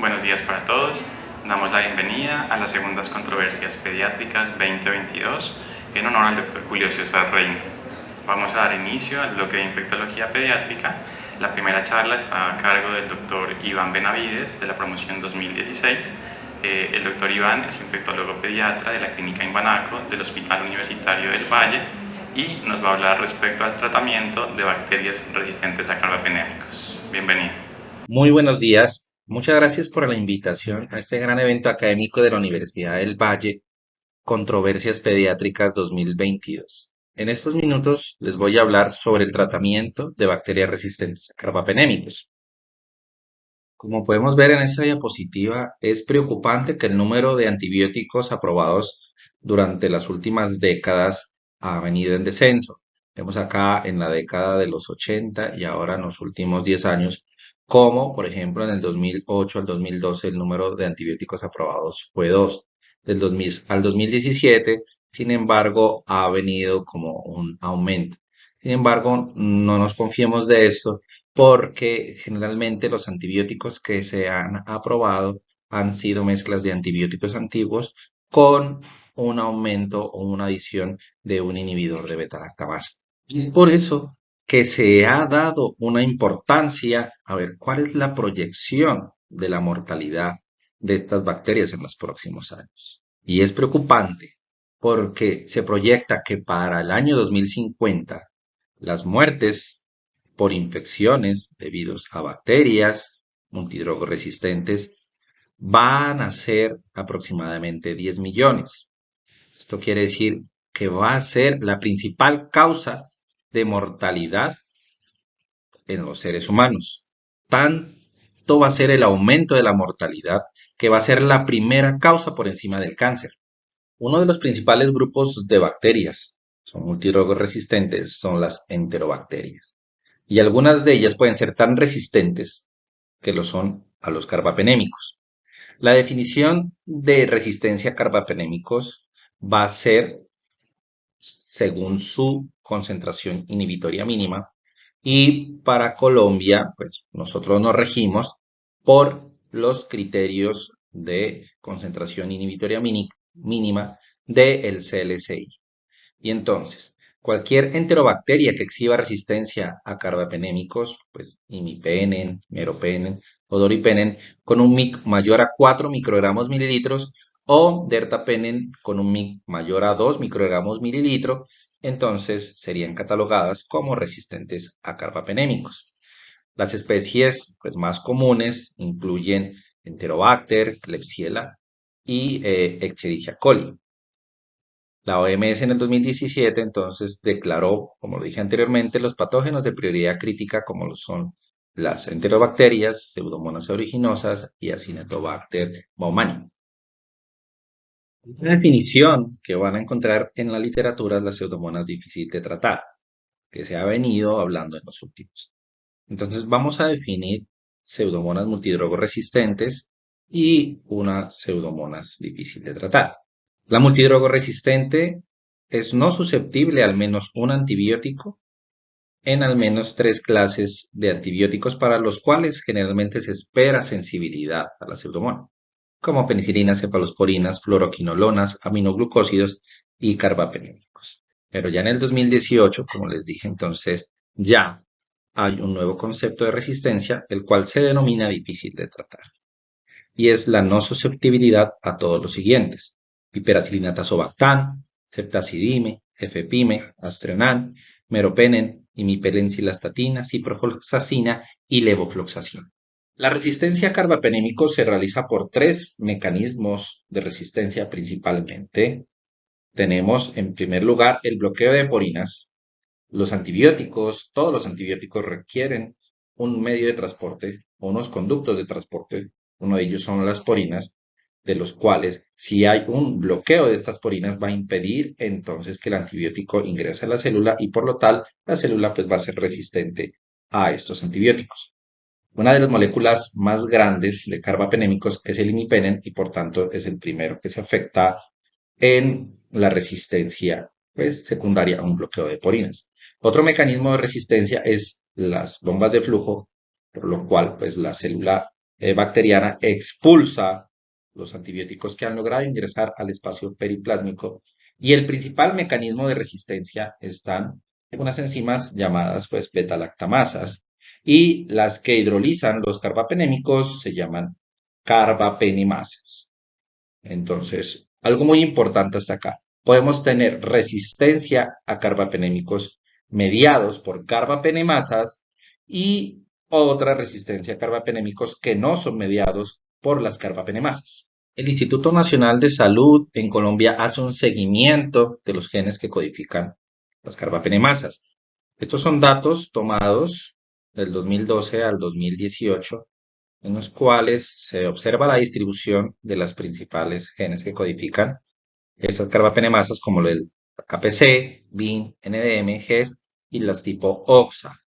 Buenos días para todos. Damos la bienvenida a las segundas controversias pediátricas 2022 en honor al Dr. Julio César Reina. Vamos a dar inicio al bloque de infectología pediátrica. La primera charla está a cargo del Dr. Iván Benavides de la promoción 2016. El Dr. Iván es infectólogo pediatra de la clínica Imbanaco del Hospital Universitario del Valle y nos va a hablar respecto al tratamiento de bacterias resistentes a carbapenémicos. Bienvenido. Muy buenos días. Muchas gracias por la invitación a este gran evento académico de la Universidad del Valle, Controversias Pediátricas 2022. En estos minutos les voy a hablar sobre el tratamiento de bacterias resistentes a carbapenémicos. Como podemos ver en esta diapositiva, es preocupante que el número de antibióticos aprobados durante las últimas décadas ha venido en descenso. Vemos acá en la década de los 80 y ahora en los últimos 10 años, como por ejemplo en el 2008 al 2012 el número de antibióticos aprobados fue 2. Del 2000 al 2017, sin embargo, ha venido como un aumento. Sin embargo, no nos confiemos de esto porque generalmente los antibióticos que se han aprobado han sido mezclas de antibióticos antiguos con un aumento o una adición de un inhibidor de beta-lactamasa. Y es por eso que se ha dado una importancia a ver cuál es la proyección de la mortalidad de estas bacterias en los próximos años. Y es preocupante porque se proyecta que para el año 2050 las muertes por infecciones debidos a bacterias multidrogoresistentes van a ser aproximadamente 10 millones. Esto quiere decir que va a ser la principal causa de mortalidad en los seres humanos. Tanto va a ser el aumento de la mortalidad que va a ser la primera causa por encima del cáncer. Uno de los principales grupos de bacterias son multidrogoresistentes son las enterobacterias. Y algunas de ellas pueden ser tan resistentes que lo son a los carbapenémicos. La definición de resistencia a carbapenémicos va a ser según su concentración inhibitoria mínima y para Colombia, pues nosotros nos regimos por los criterios de concentración inhibitoria mínima del CLCI. Y entonces, cualquier enterobacteria que exhiba resistencia a carbapenémicos, pues imipenem, meropenem o doripenem, con un MIC mayor a 4 microgramos mililitros o dertapenem con un MIC mayor a 2 microgramos mililitro, entonces serían catalogadas como resistentes a carbapenémicos. Las especies pues, más comunes incluyen Enterobacter, Klebsiella y Escherichia coli. La OMS en el 2017 entonces declaró, como lo dije anteriormente, los patógenos de prioridad crítica como lo son las enterobacterias, Pseudomonas aeruginosa y Acinetobacter baumannii. Una definición que van a encontrar en la literatura es la Pseudomonas difícil de tratar, que se ha venido hablando en los últimos. Entonces vamos a definir Pseudomonas multidrogoresistentes y una Pseudomonas difícil de tratar. La multidrogoresistente es no susceptible a al menos un antibiótico en al menos 3 clases de antibióticos para los cuales generalmente se espera sensibilidad a la pseudomona, como penicilinas, cefalosporinas, fluoroquinolonas, aminoglucósidos y carbapenémicos. Pero ya en el 2018, como les dije entonces, ya hay un nuevo concepto de resistencia, el cual se denomina difícil de tratar. Y es la no susceptibilidad a todos los siguientes: piperacilina tazobactam, ceftazidime, efepime, astreonam, meropenem, imipenencilastatina, ciprofloxacina y levofloxacina. La resistencia a carbapenémicos se realiza por 3 mecanismos de resistencia principalmente. Tenemos en primer lugar el bloqueo de porinas. Los antibióticos, todos los antibióticos requieren un medio de transporte o unos conductos de transporte. Uno de ellos son las porinas, de los cuales si hay un bloqueo de estas porinas va a impedir entonces que el antibiótico ingrese a la célula y por lo tal la célula pues va a ser resistente a estos antibióticos. Una de las moléculas más grandes de carbapenémicos es el imipenem y por tanto es el primero que se afecta en la resistencia pues, secundaria a un bloqueo de porinas. Otro mecanismo de resistencia es las bombas de flujo, por lo cual pues, la célula bacteriana expulsa los antibióticos que han logrado ingresar al espacio periplásmico y el principal mecanismo de resistencia están unas enzimas llamadas pues beta-lactamasas y las que hidrolizan los carbapenémicos se llaman carbapenemasas. Entonces, algo muy importante hasta acá. Podemos tener resistencia a carbapenémicos mediados por carbapenemasas y otra resistencia a carbapenémicos que no son mediados por las carbapenemasas. El Instituto Nacional de Salud en Colombia hace un seguimiento de los genes que codifican las carbapenemasas. Estos son datos tomados del 2012 al 2018 en los cuales se observa la distribución de las principales genes que codifican esas carbapenemasas como el KPC, BIN, NDM, GES y las tipo OXA.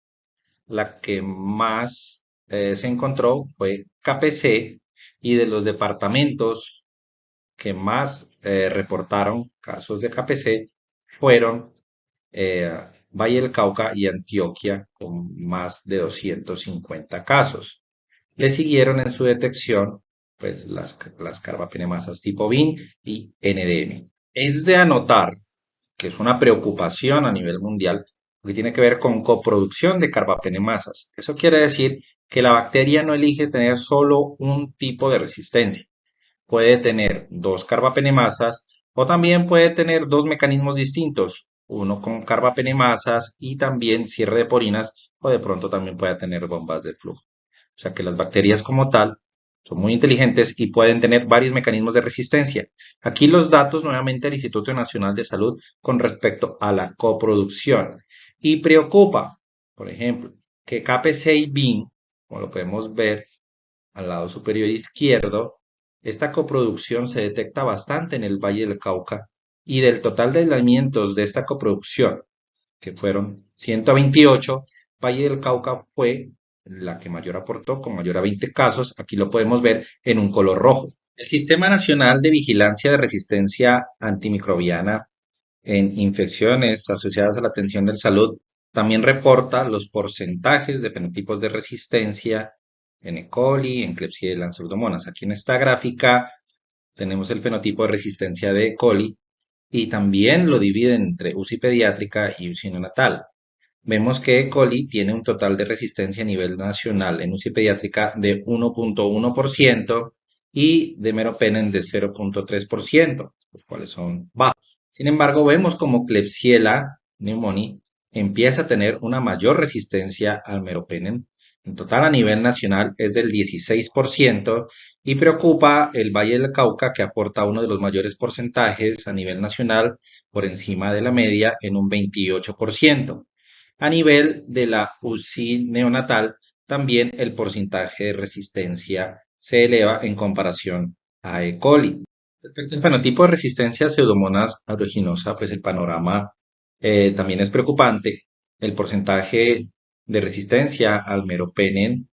La que más se encontró fue KPC y de los departamentos que más reportaron casos de KPC fueron Valle del Cauca y Antioquia con más de 250 casos. Le siguieron en su detección pues, las carbapenemasas tipo BIN y NDM. Es de anotar que es una preocupación a nivel mundial que tiene que ver con coproducción de carbapenemasas. Eso quiere decir que la bacteria no elige tener solo un tipo de resistencia. Puede tener dos carbapenemasas o también puede tener dos mecanismos distintos, uno con carbapenemasas y también cierre de porinas o de pronto también puede tener bombas de flujo. O sea que las bacterias como tal son muy inteligentes y pueden tener varios mecanismos de resistencia. Aquí los datos nuevamente del Instituto Nacional de Salud con respecto a la coproducción. Y preocupa, por ejemplo, que KPC y BIN, como lo podemos ver al lado superior izquierdo, esta coproducción se detecta bastante en el Valle del Cauca y del total de aislamientos de esta coproducción, que fueron 128, Valle del Cauca fue la que mayor aportó, con mayor a 20 casos. Aquí lo podemos ver en un color rojo. El Sistema Nacional de Vigilancia de Resistencia Antimicrobiana en infecciones asociadas a la atención de salud también reporta los porcentajes de fenotipos de resistencia en E. coli, en Klebsiella y Pseudomonas. Aquí en esta gráfica tenemos el fenotipo de resistencia de E. coli y también lo dividen entre UCI pediátrica y UCI neonatal. Vemos que E. coli tiene un total de resistencia a nivel nacional en UCI pediátrica de 1.1% y de meropenem de 0.3%, los cuales son bajos. Sin embargo, vemos como Klebsiella pneumoniae empieza a tener una mayor resistencia al meropenem. En total a nivel nacional es del 16% y preocupa el Valle del Cauca que aporta uno de los mayores porcentajes a nivel nacional por encima de la media en un 28%. A nivel de la UCI neonatal, también el porcentaje de resistencia se eleva en comparación a E. coli. Respecto al fenotipo de resistencia a Pseudomonas aeruginosa, pues el panorama también es preocupante. El porcentaje de resistencia al meropenem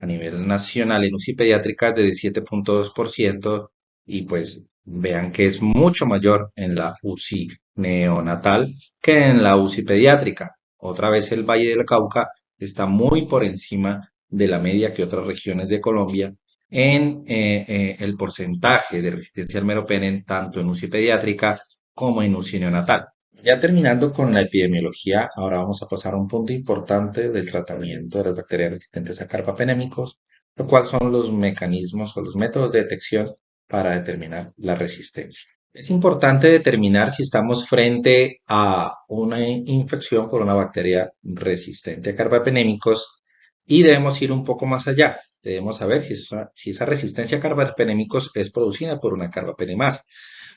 a nivel nacional en UCI pediátrica es de 17.2% y pues vean que es mucho mayor en la UCI neonatal que en la UCI pediátrica. Otra vez el Valle del Cauca está muy por encima de la media que otras regiones de Colombia en el porcentaje de resistencia al meropenem tanto en UCI pediátrica como en UCI neonatal. Ya terminando con la epidemiología, ahora vamos a pasar a un punto importante del tratamiento de las bacterias resistentes a carbapenémicos, lo cual son los mecanismos o los métodos de detección para determinar la resistencia. Es importante determinar si estamos frente a una infección por una bacteria resistente a carbapenémicos y debemos ir un poco más allá. Debemos saber si esa resistencia a carbapenémicos es producida por una carbapenemasa.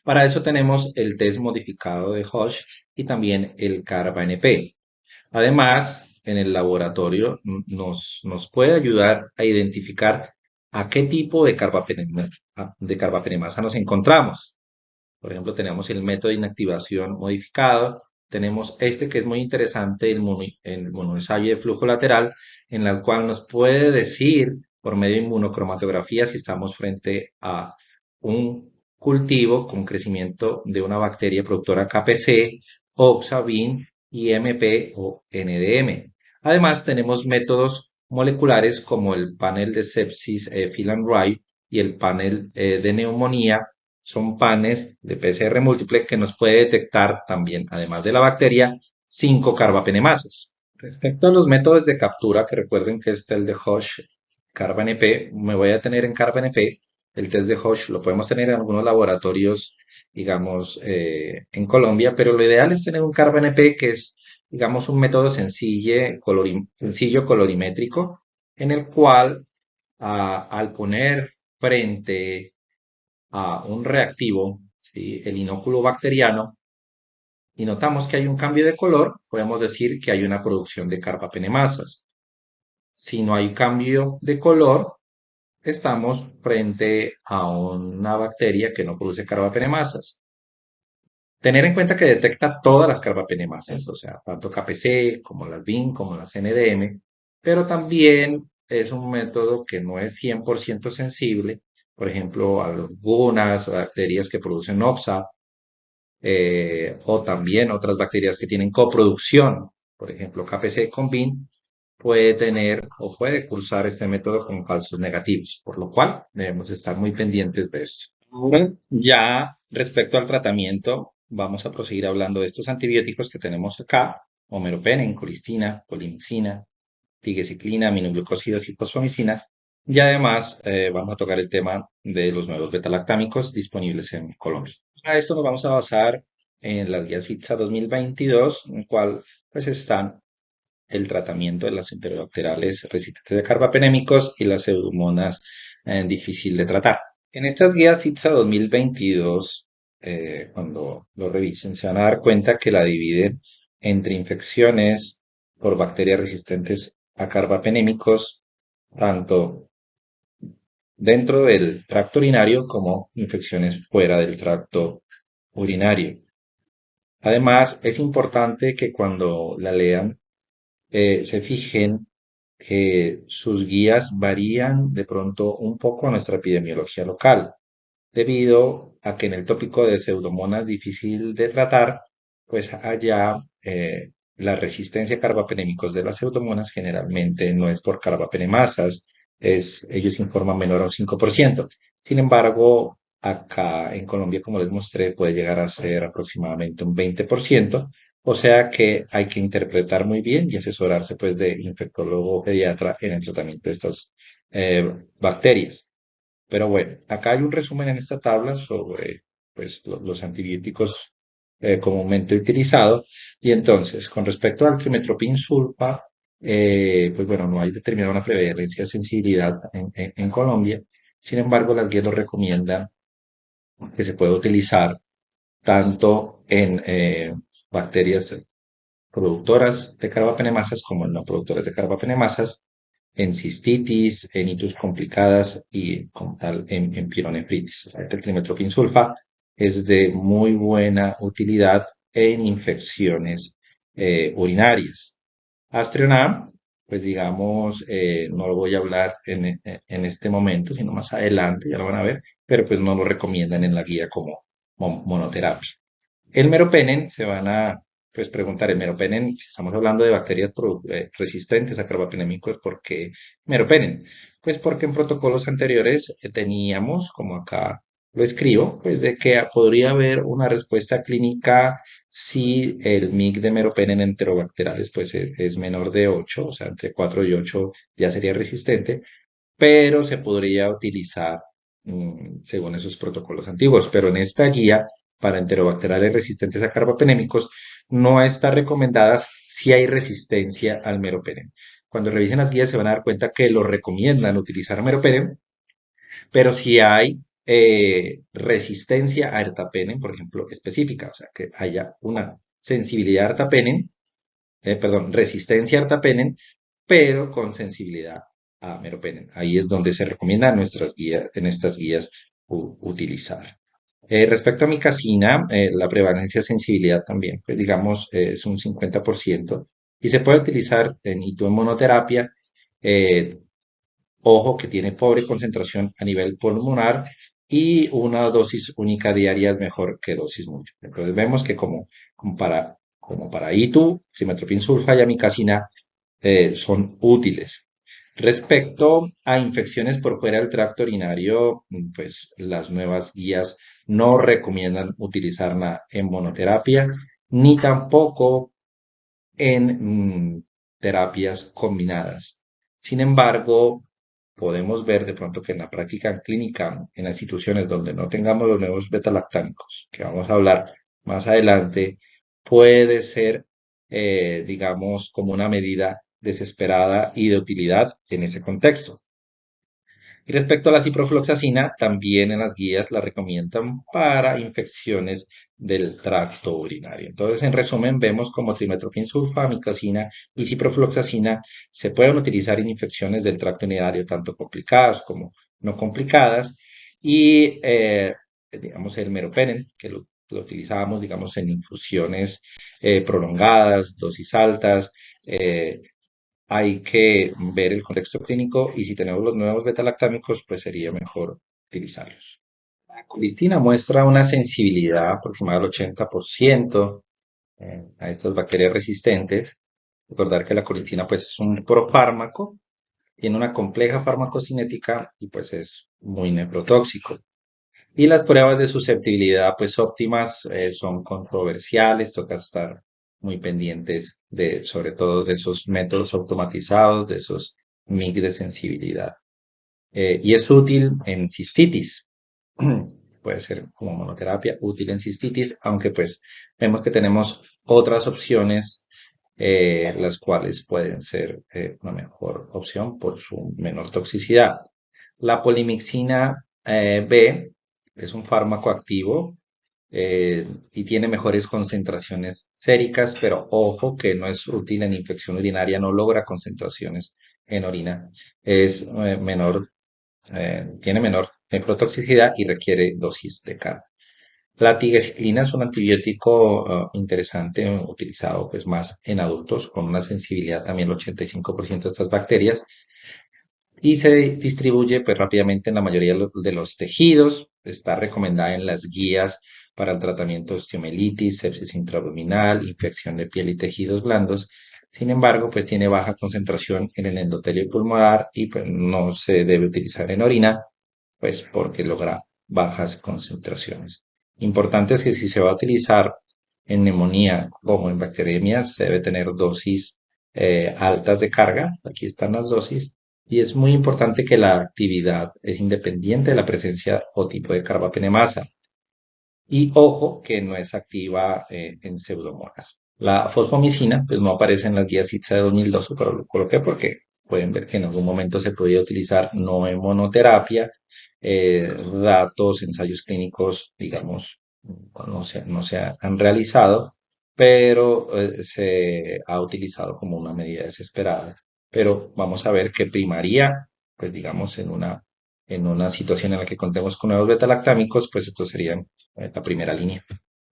Para eso tenemos el test modificado de Hodge y también el CARBA-NP. Además, en el laboratorio nos puede ayudar a identificar a qué tipo de carbapenemasa nos encontramos. Por ejemplo, tenemos el método de inactivación modificado, tenemos este que es muy interesante, el monoensayo de flujo lateral, en el cual nos puede decir por medio de inmunocromatografía si estamos frente a un cultivo con crecimiento de una bacteria productora KPC, OXA, BIN, IMP o NDM. Además, tenemos métodos moleculares como el panel de sepsis Filan-Wright y el panel de neumonía. Son panes de PCR múltiple que nos puede detectar también, además de la bacteria, 5 carbapenemasas. Respecto a los métodos de captura, que recuerden que está el de Hosh, CarbNP, me voy a tener en CarbNP. El test de Hosh lo podemos tener en algunos laboratorios, digamos, en Colombia, pero lo ideal es tener un CarbNP que es, digamos, un método sencillo colorimétrico, en el cual al poner frente a un reactivo, ¿sí? El inóculo bacteriano, y notamos que hay un cambio de color, podemos decir que hay una producción de carbapenemasas. Si no hay cambio de color, estamos frente a una bacteria que no produce carbapenemasas. Tener en cuenta que detecta todas las carbapenemasas, o sea, tanto KPC como las BIN como las NDM, pero también es un método que no es 100% sensible, por ejemplo, a algunas bacterias que producen OPSA, o también otras bacterias que tienen coproducción, por ejemplo, KPC con BIN, puede tener o puede cursar este método con falsos negativos, por lo cual debemos estar muy pendientes de esto. Ahora, ya respecto al tratamiento, vamos a proseguir hablando de estos antibióticos que tenemos acá: Meropenem, colistina, colimicina, tigecyclina, aminoglucósido y fosfomicina. Y además vamos a tocar el tema de los nuevos betalactámicos disponibles en Colombia. A esto nos vamos a basar en las guías ITSA 2022, en el cual pues están el tratamiento de las enterobacteriales resistentes de carbapenémicos y las pseudomonas difícil de tratar. En estas guías ITSA 2022, cuando lo revisen, se van a dar cuenta que la dividen entre infecciones por bacterias resistentes a carbapenémicos, tanto dentro del tracto urinario como infecciones fuera del tracto urinario. Además, es importante que cuando la lean se fijen que sus guías varían de pronto un poco a nuestra epidemiología local, debido a que en el tópico de pseudomonas difícil de tratar, pues allá la resistencia a carbapenémicos de las pseudomonas generalmente no es por carbapenemasas, ellos informan menor a un 5%. Sin embargo, acá en Colombia, como les mostré, puede llegar a ser aproximadamente un 20%, o sea que hay que interpretar muy bien y asesorarse pues de infectólogo o pediatra en el tratamiento de estas bacterias. Pero bueno, acá hay un resumen en esta tabla sobre pues, los antibióticos comúnmente utilizados. Y entonces, con respecto al trimetoprim sulfa, pues bueno, no hay determinada una prevalencia de sensibilidad en Colombia. Sin embargo, las guías lo recomiendan que se puede utilizar tanto en bacterias productoras de carbapenemasas como en no productoras de carbapenemasas, en cistitis, en itis complicadas y como tal en pielonefritis. O sea, el trimethoprim sulfa es de muy buena utilidad en infecciones urinarias. Astrionam, pues digamos, no lo voy a hablar en este momento, sino más adelante, ya lo van a ver, pero pues no lo recomiendan en la guía como monoterapia. El meropenem se van a pues, preguntar, el meropenem, si estamos hablando de bacterias resistentes a carbapenémicos, ¿por qué meropenem? Pues porque en protocolos anteriores teníamos, como acá lo escribo, pues de que podría haber una respuesta clínica si el MIC de meropenem enterobacterales pues es menor de 8, o sea, entre 4 y 8 ya sería resistente, pero se podría utilizar según esos protocolos antiguos. Pero en esta guía para enterobacteriales resistentes a carbapenémicos no está recomendada si hay resistencia al meropenem. Cuando revisen las guías se van a dar cuenta que lo recomiendan utilizar meropenem, pero si hay resistencia a ertapenem, por ejemplo, específica, o sea, que haya una sensibilidad a ertapenem, perdón, resistencia a ertapenem, pero con sensibilidad a meropenem. Ahí es donde se recomienda en estas guías utilizar. Respecto a micacina, la prevalencia de sensibilidad también, pues digamos, es un 50% y se puede utilizar en monoterapia. eh, Ojo que tiene pobre concentración a nivel pulmonar y una dosis única diaria es mejor que dosis múltiple. Entonces vemos que como para ITU, simetropin sulfa y amicacina son útiles. Respecto a infecciones por fuera del tracto urinario, pues las nuevas guías no recomiendan utilizarla en monoterapia ni tampoco en terapias combinadas. Sin embargo, podemos ver de pronto que en la práctica clínica, en las instituciones donde no tengamos los nuevos beta-lactámicos, que vamos a hablar más adelante, puede ser, digamos, como una medida desesperada y de utilidad en ese contexto. Y respecto a la ciprofloxacina, también en las guías la recomiendan para infecciones del tracto urinario. Entonces, en resumen, vemos como trimethoprim sulfamicacina y ciprofloxacina se pueden utilizar en infecciones del tracto urinario, tanto complicadas como no complicadas. Y, digamos, el meropenem, que lo utilizábamos, digamos, en infusiones prolongadas, dosis altas, hay que ver el contexto clínico y si tenemos los nuevos beta-lactámicos, pues sería mejor utilizarlos. La colistina muestra una sensibilidad aproximada al 80% a estas bacterias resistentes. Recordar que la colistina pues es un profármaco, tiene una compleja farmacocinética y pues es muy nephrotóxico. Y las pruebas de susceptibilidad, pues óptimas, son controversiales, toca estar muy pendientes de, sobre todo de esos métodos automatizados, de esos MIC de sensibilidad. Y es útil en cistitis. Puede ser como monoterapia útil en cistitis, aunque pues vemos que tenemos otras opciones, las cuales pueden ser una mejor opción por su menor toxicidad. La polimixina B es un fármaco activo y tiene mejores concentraciones séricas, pero ojo que no es útil en infección urinaria, no logra concentraciones en orina, es tiene menor nefrotoxicidad y requiere dosis de carga. La tigecyclina es un antibiótico interesante, utilizado pues más en adultos, con una sensibilidad también del 85% de estas bacterias, y se distribuye pues rápidamente en la mayoría de los tejidos. Está recomendada en las guías para el tratamiento de osteomelitis, sepsis intraabdominal, infección de piel y tejidos blandos. Sin embargo, pues tiene baja concentración en el endotelio pulmonar y pues no se debe utilizar en orina, pues porque logra bajas concentraciones. Importante es que si se va a utilizar en neumonía como en bacteremias, se debe tener dosis altas de carga. Aquí están las dosis. Y es muy importante que la actividad es independiente de la presencia o tipo de carbapenemasa. Y ojo que no es activa en pseudomonas. La fosfomicina pues no aparece en las guías ITSA de 2012, pero lo coloqué porque pueden ver que en algún momento se podía utilizar no en monoterapia. Datos, ensayos clínicos, digamos, no se han realizado, pero se ha utilizado como una medida desesperada. Pero vamos a ver qué primaría, pues digamos, en una situación en la que contemos con nuevos betalactámicos, pues esto sería la primera línea.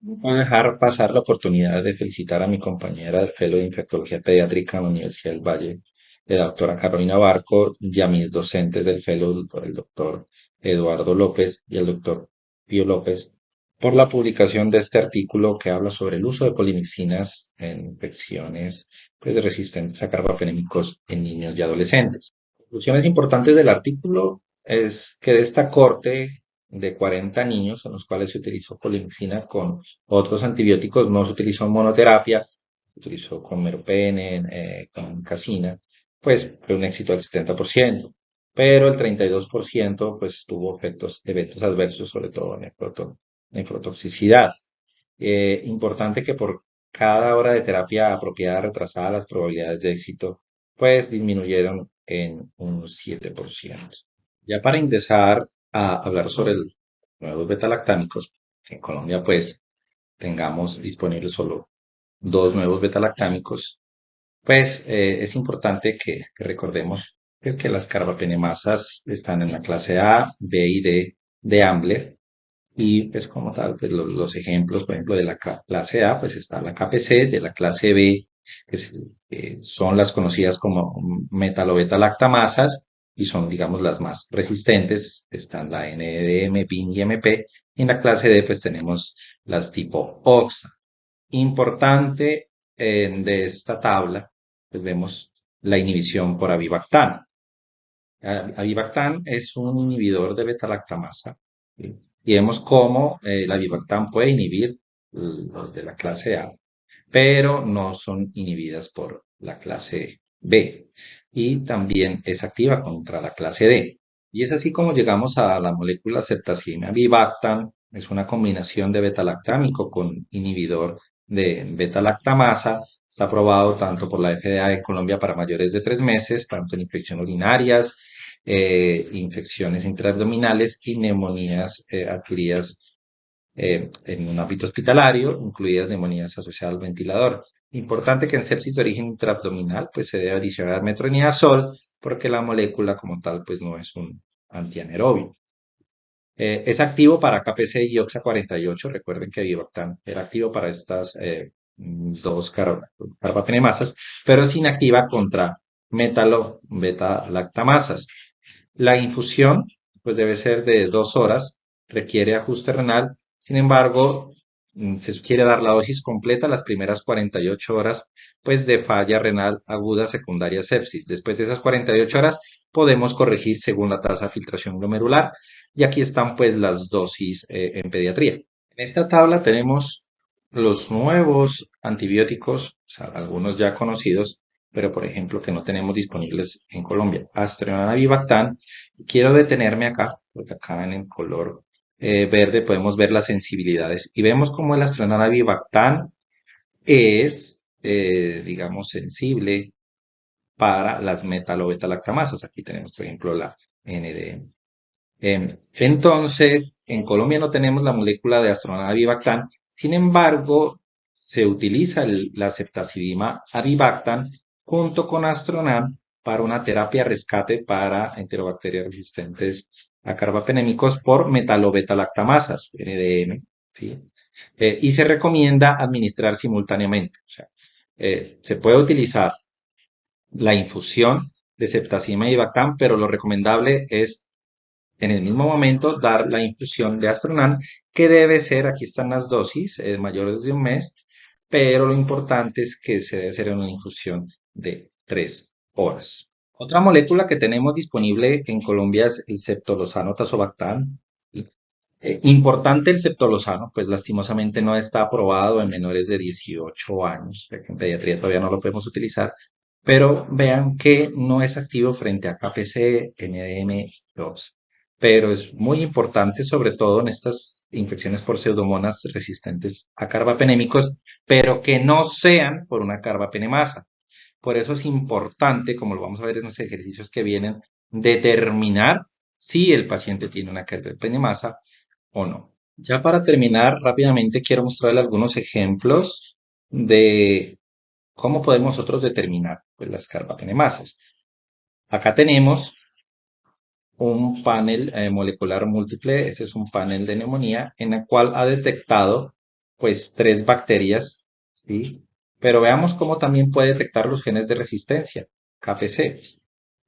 No puedo dejar pasar la oportunidad de felicitar a mi compañera del Fellow de Infectología Pediátrica en la Universidad del Valle, la doctora Carolina Barco, y a mis docentes del Fellow, el doctor Eduardo López y el doctor Pío López, por la publicación de este artículo que habla sobre el uso de polimixinas en infecciones pues, resistentes a carbapenémicos en niños y adolescentes. Conclusiones importantes del artículo es que de esta corte de 40 niños en los cuales se utilizó polimixina con otros antibióticos, no se utilizó en monoterapia, se utilizó con meropenem, con casina, pues fue un éxito del 70%, pero el 32% pues tuvo eventos adversos, sobre todo nefrotoxicidad. Importante que por cada hora de terapia apropiada retrasada, las probabilidades de éxito pues disminuyeron en un 7%. Ya para ingresar a hablar sobre los nuevos betalactámicos, en Colombia pues tengamos disponibles solo dos nuevos betalactámicos, pues es importante que recordemos pues, que las carbapenemasas están en la clase A, B y D de Ambler. Y pues como tal, pues los ejemplos, por ejemplo, de la clase A, pues está la KPC, de la clase B, que son las conocidas como metalobetalactamasas y son, digamos, las más resistentes. Están la NDM, BIN y MP. Y en la clase D, pues tenemos las tipo OXA. Importante de esta tabla, pues vemos la inhibición por avibactano. Avibactam es un inhibidor de beta-lactamasa, ¿sí? Y vemos cómo el avibactam puede inhibir los de la clase A, pero no son inhibidas por la clase B. Y también es activa contra la clase D. Y es así como llegamos a la molécula ceftazidime avibactam. Es una combinación de beta-lactámico con inhibidor de beta-lactamasa. Está aprobado tanto por la FDA en Colombia para mayores de 3 meses, tanto en infecciones urinarias, infecciones intraabdominales y neumonías adquiridas en un ámbito hospitalario, incluidas neumonías asociadas al ventilador. Importante que en sepsis de origen intraabdominal pues se debe adicionar metronidazol porque la molécula como tal pues no es un antianaerobio. Es activo para KPC y OXA48. Recuerden que Avibactam era activo para estas dos carbapenemasas, pero es inactiva contra metalo beta lactamasas. La infusión pues debe ser de 2 horas, requiere ajuste renal. Sin embargo, se sugiere dar la dosis completa las primeras 48 horas pues de falla renal aguda secundaria sepsis. Después de esas 48 horas podemos corregir según la tasa de filtración glomerular. Y aquí están pues las dosis en pediatría. En esta tabla tenemos los nuevos antibióticos, o sea, algunos ya conocidos, pero por ejemplo que no tenemos disponibles en Colombia. Astreonam Avibactam. Quiero detenerme acá, porque acá en el color verde podemos ver las sensibilidades y vemos cómo el Astreonam Avibactam es, digamos, sensible para las metalobeta-lactamasas. Aquí tenemos, por ejemplo, la NDM. Entonces, en Colombia no tenemos la molécula de Astronam Avibactam, sin embargo, se utiliza la ceftazidima avibactam junto con Astronam para una terapia rescate para enterobacterias resistentes a carbapenémicos por metalobeta-lactamasas, NDM, ¿sí? Y se recomienda administrar simultáneamente. O sea, se puede utilizar la infusión de ceftazidima avibactam, pero lo recomendable es en el mismo momento dar la infusión de Astronam, que debe ser, aquí están las dosis, mayores de un mes, pero lo importante es que se debe hacer en una infusión de 3 horas. Otra molécula que tenemos disponible en Colombia es el ceftolozano tazobactam. Importante el ceftolozano, pues lastimosamente no está aprobado en menores de 18 años, ya que en pediatría todavía no lo podemos utilizar, pero vean que no es activo frente a KPC, NDM2. Pero es muy importante, sobre todo en estas infecciones por pseudomonas resistentes a carbapenémicos, pero que no sean por una carbapenemasa. Por eso es importante, como lo vamos a ver en los ejercicios que vienen, determinar si el paciente tiene una carbapenemasa o no. Ya para terminar, rápidamente quiero mostrarle algunos ejemplos de cómo podemos nosotros determinar pues, las carbapenemasas. Acá tenemos un panel molecular múltiple, ese es un panel de neumonía en el cual ha detectado pues 3 bacterias, ¿sí? Pero veamos cómo también puede detectar los genes de resistencia, KPC.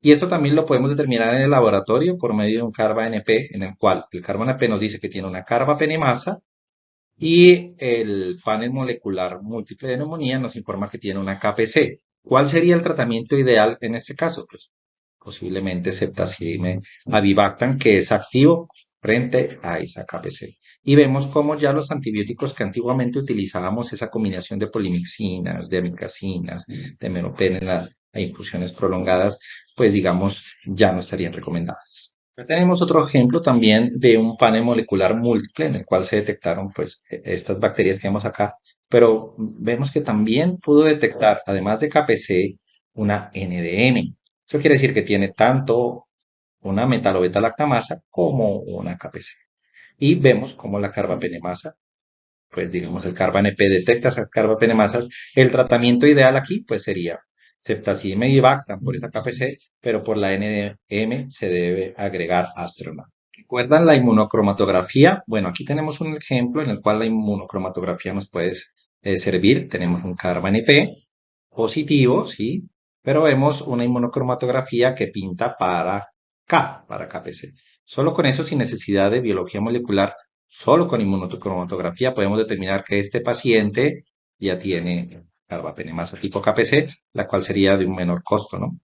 Y esto también lo podemos determinar en el laboratorio por medio de un carba-NP, en el cual el carba-NP nos dice que tiene una carbapenemasa y el panel molecular múltiple de neumonía nos informa que tiene una KPC. ¿Cuál sería el tratamiento ideal en este caso? Pues posiblemente ceftazidime avibactam, que es activo frente a esa KPC. Y vemos cómo ya los antibióticos que antiguamente utilizábamos, esa combinación de polimixinas, de amikacinas, de meropenem, a infusiones prolongadas, pues digamos, ya no estarían recomendadas. Tenemos otro ejemplo también de un panel molecular múltiple en el cual se detectaron pues estas bacterias que vemos acá, pero vemos que también pudo detectar, además de KPC, una NDM. Eso quiere decir que tiene tanto una metalobeta-lactamasa como una KPC. Y vemos como la carbapenemasa, pues digamos el carba-NP detecta esas carbapenemasas. El tratamiento ideal aquí pues sería ceftazidime y avibactam por esa KPC, pero por la NDM se debe agregar Astronam. ¿Recuerdan la inmunocromatografía? Bueno, aquí tenemos un ejemplo en el cual la inmunocromatografía nos puede servir. Tenemos un carba-NP positivo, ¿sí? Pero vemos una inmunocromatografía que pinta para K, para KPC. Solo con eso, sin necesidad de biología molecular, solo con inmunocromatografía podemos determinar que este paciente ya tiene carbapenemasa tipo KPC, la cual sería de un menor costo, ¿no?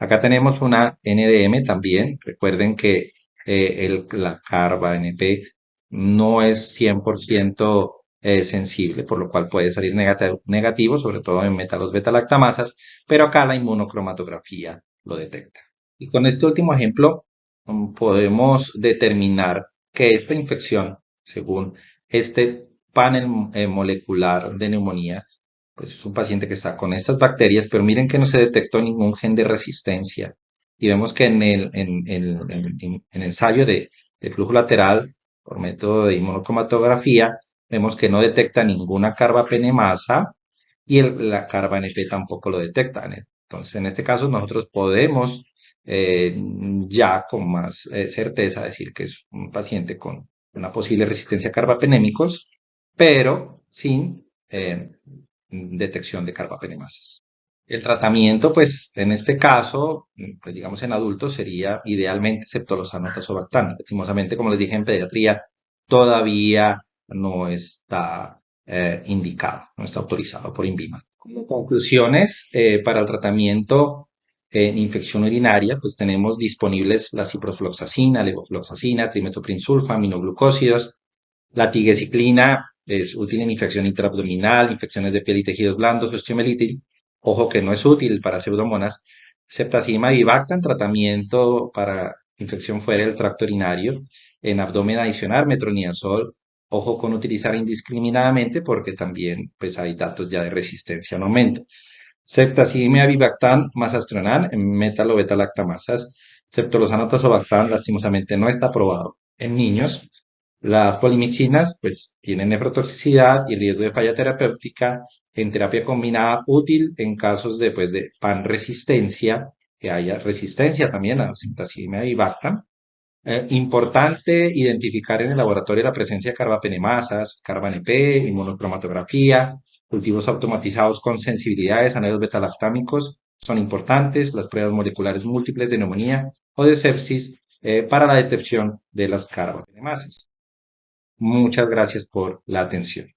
Acá tenemos una NDM también. Recuerden que la carba-NP no es 100% sensible, por lo cual puede salir negativo, sobre todo en metalos beta-lactamasas, pero acá la inmunocromatografía lo detecta. Y con este último ejemplo podemos determinar que esta infección, según este panel molecular de neumonía, pues es un paciente que está con estas bacterias, pero miren que no se detectó ningún gen de resistencia. Y vemos que en ensayo de flujo lateral por método de inmunocromatografía, vemos que no detecta ninguna carbapenemasa y la carba NP tampoco lo detecta. Entonces, en este caso, nosotros podemos ya con más certeza decir que es un paciente con una posible resistencia a carbapenémicos, pero sin detección de carbapenemasas. El tratamiento, pues, en este caso, pues, digamos, en adultos sería idealmente ceftolozano tazobactam. Lastimosamente, como les dije en pediatría, todavía no está indicado, no está autorizado por INVIMA. Como conclusiones, para el tratamiento en infección urinaria, pues tenemos disponibles la ciprofloxacina, levofloxacina, trimethoprim-sulfa, aminoglucósidos. La tigecyclina es útil en infección intraabdominal, infecciones de piel y tejidos blandos, osteomielitis. Ojo que no es útil para pseudomonas. Ceftazidima y Vivactam, tratamiento para infección fuera del tracto urinario. En abdomen adicional, metronidazol. Ojo con utilizar indiscriminadamente porque también pues, hay datos ya de resistencia en aumento. Ceftazidima y Vivactam, Mazastronam, en metalo beta-lactamasas. Ceftolozano tazobactam, lastimosamente no está aprobado en niños. Las polimixinas, pues, tienen nefrotoxicidad y riesgo de falla terapéutica en terapia combinada útil en casos de, pues, de panresistencia, que haya resistencia también a la ceftazidima y Vivactam. Importante identificar en el laboratorio la presencia de carbapenemasas, carba-NP, inmunocromatografía, cultivos automatizados con sensibilidades a anhelos betalactámicos son importantes, las pruebas moleculares múltiples de neumonía o de sepsis para la detección de las carbapenemasas. Muchas gracias por la atención.